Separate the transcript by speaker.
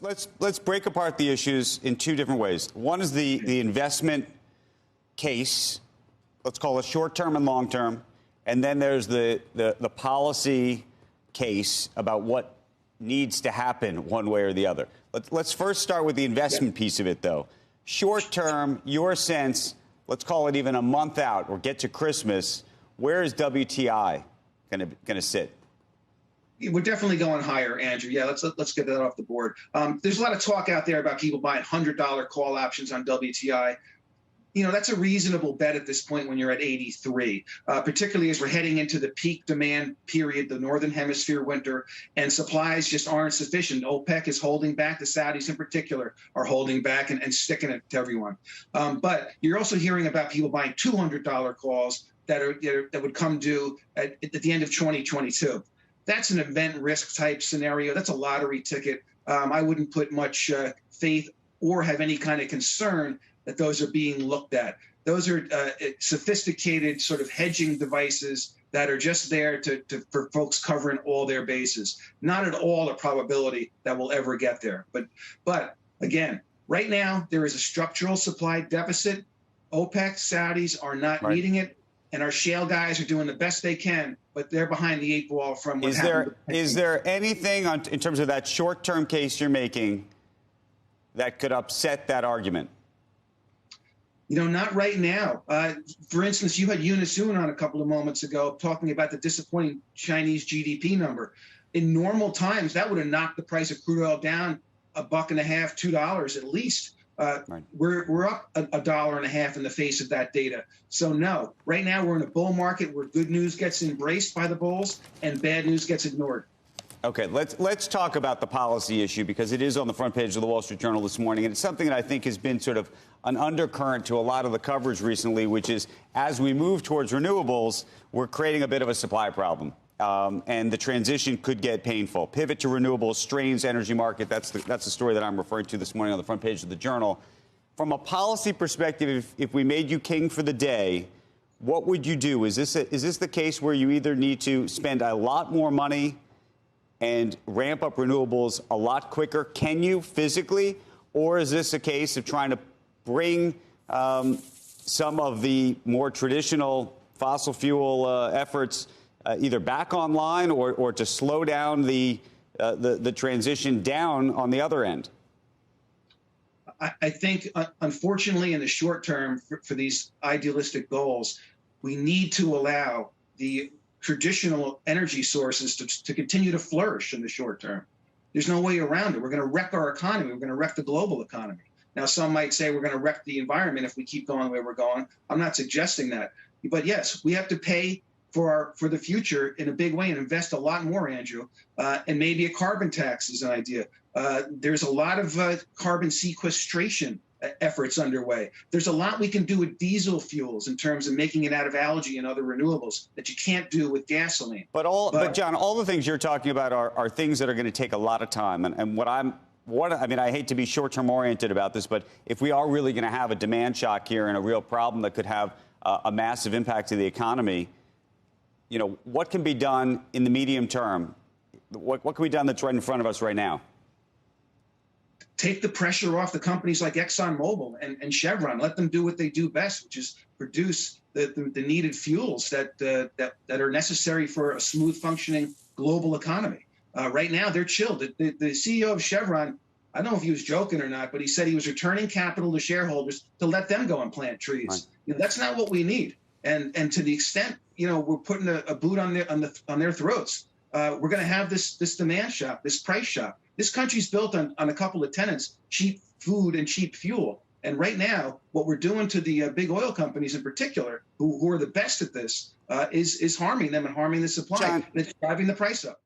Speaker 1: Let's break apart the issues in two different ways. One is the investment case, let's call it short-term and long-term, and then there's the policy case about what needs to happen one way or the other. Let's first start with the investment piece of it, though. Short-term, your sense, let's call it even a month out or get to Christmas, where is WTI going to sit?
Speaker 2: We're definitely going higher, Andrew. Yeah, let's get that off the board. There's a lot of talk out there about people buying $100 call options on WTI. You know, that's a reasonable bet at this point when you're at 83, particularly as we're heading into the peak demand period, the Northern Hemisphere winter, and supplies just aren't sufficient. OPEC is holding back. The Saudis in particular are holding back and sticking it to everyone. But you're also hearing about people buying $200 calls that would come due at the end of 2022. That's an event risk type scenario. That's a lottery ticket. I wouldn't put much faith or have any kind of concern that those are being looked at. Those are sophisticated sort of hedging devices that are just there for folks covering all their bases. Not at all a probability that we'll ever get there. But again, right now there is a structural supply deficit. OPEC, Saudis are not meeting it. And our shale guys are doing the best they can, but they're behind the eight ball from what happened.
Speaker 1: Is there anything in terms of that short-term case you're making that could upset that argument?
Speaker 2: You know, not right now. For instance, you had Eunice Soon on a couple of moments ago talking about the disappointing Chinese GDP number. In normal times, that would have knocked the price of crude oil down $1.50, $2 at least. We're up $1.50 in the face of that data. So no, right now we're in a bull market where good news gets embraced by the bulls and bad news gets ignored.
Speaker 1: Okay, let's talk about the policy issue because it is on the front page of the Wall Street Journal this morning, and it's something that I think has been sort of an undercurrent to a lot of the coverage recently, which is as we move towards renewables, we're creating a bit of a supply problem. And the transition could get painful. Pivot to renewables strains energy market. That's the story that I'm referring to this morning on the front page of the Journal. From a policy perspective, if we made you king for the day, what would you do? Is this the case where you either need to spend a lot more money and ramp up renewables a lot quicker? Can you physically? Or is this a case of trying to bring some of the more traditional fossil fuel efforts either back online or to slow down the transition down on the other end?
Speaker 2: I think, unfortunately, in the short term, for these idealistic goals, we need to allow the traditional energy sources to continue to flourish in the short term. There's no way around it. We're going to wreck our economy. We're going to wreck the global economy. Now, some might say we're going to wreck the environment if we keep going the way we're going. I'm not suggesting that. But yes, we have to pay for the future in a big way and invest a lot more, Andrew. And maybe a carbon tax is an idea. There's a lot of carbon sequestration efforts underway. There's a lot we can do with diesel fuels in terms of making it out of algae and other renewables that you can't do with gasoline.
Speaker 1: But John, all the things you're talking about are things that are going to take a lot of time. And I hate to be short-term oriented about this, but if we are really going to have a demand shock here and a real problem that could have a massive impact to the economy, you know, what can be done in the medium term? What can be done that's right in front of us right now?
Speaker 2: Take the pressure off the companies like ExxonMobil and Chevron. Let them do what they do best, which is produce the needed fuels that are necessary for a smooth functioning global economy. Right now, they're chilled. The CEO of Chevron, I don't know if he was joking or not, but he said he was returning capital to shareholders to let them go and plant trees. Right. You know, that's not what we need. And to the extent, you know, we're putting a boot on their throats, we're going to have this demand shock, this price shock. This country's built on a couple of tenets: cheap food and cheap fuel. And right now, what we're doing to the big oil companies in particular, who are the best at this, is harming them and harming the supply.
Speaker 1: John,
Speaker 2: and it's driving the price up.